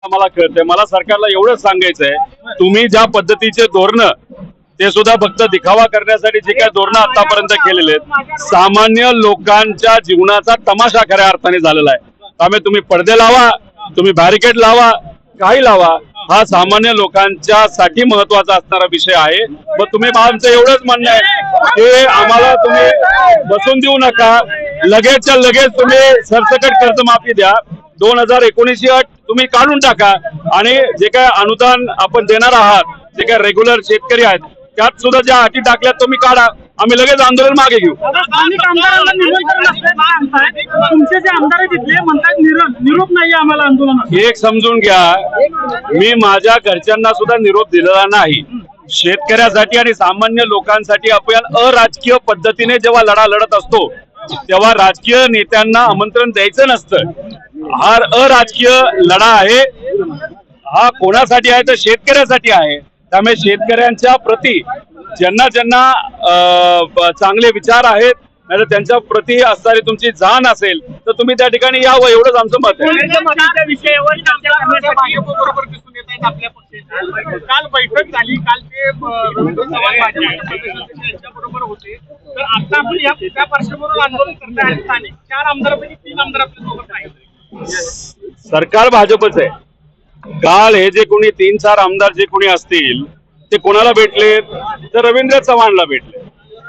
मला कळतंय, मला सरकारला एवढंच सांगायचंय, तुम्ही ज्या पद्धतीचे धोरण ते सुद्धा फक्त दिखावा करण्यासाठी जे काही धोरण आतापर्यंत केलेले आहेत, सामान्य लोकांच्या जीवनाचा तमाशा खऱ्या अर्थाने झालेला आहे। त्यामुळे तुम्ही पडदे लावा, तुम्ही बॅरिकेड लावा, काही लावा, हा सामान्य लोकांच्या साठी महत्वाचा असणारा विषय आहे। मग तुम्ही आमचं एवढंच म्हणणं आहे की आम्हाला तुम्ही बसून देऊ नका, लगेचच्या लगेच तुम्ही सरसकट कर्जमाफी द्या, 2019 अट तुम्ही काढून टाका आणि जे काय अनुदान आपण देणार आहात, जे काय रेग्युलर शेतकरी आहेत त्यात सुद्धा ज्या अटी टाकल्यात तुम्ही काढा, आम्ही लगेच आंदोलन मागे घेऊ। तुमचे जे आमदार तिथले म्हणतात निरोप नाही आम्हाला आंदोलनात। एक समजून घ्या, मी माझ्या घरच्यांना सुद्धा निरोप दिलेला नाही। शेतकऱ्यासाठी आणि सामान्य लोकांसाठी आपण अराजकीय पद्धतीने जेव्हा लढा लढत असतो तेव्हा राजकीय नेत्यांना आमंत्रण द्यायचं नसतं। हा अराजकीय लढा आहे, हा कोणासाठी आहे तर शेतकऱ्यासाठी आहे। त्यामुळे शेतकऱ्यांच्या प्रती ज्यांना ज्यांना चांगले विचार आहेत, नाही त्यांच्या प्रती असणारी तुमची जाण असेल तर तुम्ही त्या ठिकाणी यावं, एवढंच आमचं मत आहे। काल बैठक झाली, काल ते यांच्याबरोबर होते, तर आता आपण या पार्श्वभूमीवर आंदोलन करताय। स्थानिक 4 आमदारांपैकी 3 आमदार आपल्या सोबत आहेत। सरकार भाजपच आहे। काल हे जे कोणी 3-4 आमदार जे कोणी असतील ते कोणाला भेटले तर रवींद्र चव्हाणला भेटले,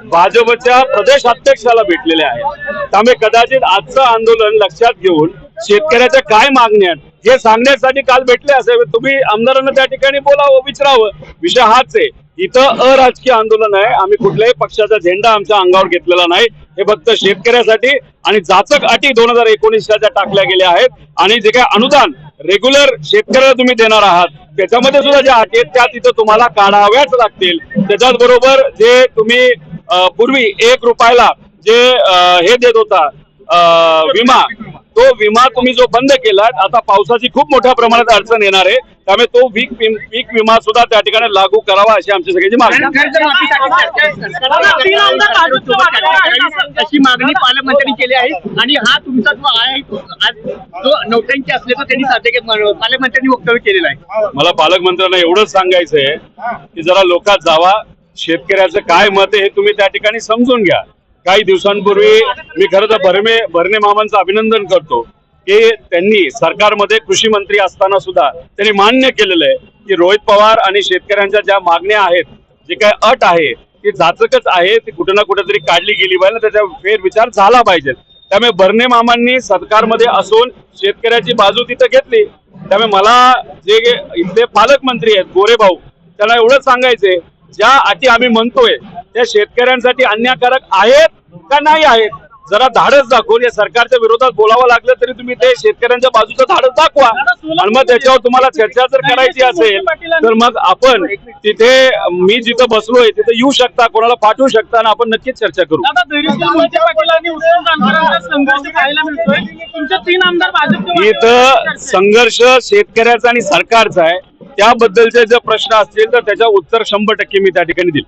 भाजपच्या प्रदेश अध्यक्षाला भेटलेले आहेत। त्यामुळे कदाचित आजचं आंदोलन लक्षात घेऊन शेतकऱ्याच्या काय मागण्या आहेत हे सांगण्यासाठी काल भेटले असेल। तुम्ही आमदारांना त्या ठिकाणी बोलावं, विचारावं, विषय हाच आहे। इथं अराजकीय आंदोलन आहे, आम्ही कुठल्याही पक्षाचा झेंडा आमच्या अंगावर घेतलेला नाही। हे फक्त शेतकऱ्यासाठी आणि जाचक अटी 2019च्या टाकल्या गेल्या आहेत आणि जे काही अनुदान रेग्युलर शेतकऱ्याला तुम्ही देणार आहात त्याच्यामध्ये सुद्धा ज्या अटी आहेत त्या तिथं तुम्हाला काढाव्याच लागतील। त्याच्याच बरोबर जे तुम्ही पूर्वी 1 रुपयाला जे हे देत होता विमा, तो विमा तुम्ही जो बंद केला, आता पावसाची खूप मोठ्या प्रमाणात अडचण येणार आहे, त्यामुळे तो पीक विमा सुद्धा त्या ठिकाणी लागू करावा अशी आमची सगळ्याची मागणी। अशी मागणी पालकमंत्र्यांनी केली आहे आणि हा तुमचा जो आहे जो नौटंकी असल्याचं त्यांनी पालकमंत्र्यांनी वक्तव्य केलेलं आहे। मला पालकमंत्र्यांना एवढंच सांगायचंय की जरा लोकात जावा, शेतकऱ्याचं काय मत आहे हे तुम्ही त्या ठिकाणी समजून घ्या। काही दिवसांपूर्वी मी खरं तर भरणे मामांचं अभिनंदन करतो की त्यांनी सरकारमध्ये कृषी मंत्री असताना सुद्धा त्यांनी मान्य केलेलं आहे की रोहित पवार आणि शेतकऱ्यांच्या ज्या मागण्या आहेत, जे काय अट आहे ती जाचकच आहे, ती कुठे ना कुठेतरी काढली गेली पाहिजे, त्याचा फेरविचार झाला पाहिजे। त्यामुळे भरणे मामांनी सरकारमध्ये असून शेतकऱ्याची बाजू तिथं घेतली। त्यामुळे मला जे इथले पालकमंत्री आहेत गोरे भाऊ, त्यांना एवढंच सांगायचंय, ज्या अटी आम्ही म्हणतोय त्या शेतकऱ्यांसाठी अन्यायकारक आहेत का नाही आहेत, जरा धाडस दाखवून या सरकारच्या विरोधात बोलावं लागलं तरी तुम्ही ते शेतकऱ्यांच्या बाजूचं धाडस दाखवा आणि मग त्याच्यावर तुम्हाला चर्चा जर करायची असेल तर मग आपण तिथे, मी जिथं बसलोय तिथे येऊ शकता, कोणाला पाठवू शकता आणि आपण नक्कीच चर्चा करू। इथं संघर्ष शेतकऱ्याचा आणि सरकारचा आहे, त्याबद्दलचे जर प्रश्न असतील तर त्याच्या उत्तर 100% मी त्या ठिकाणी देईल।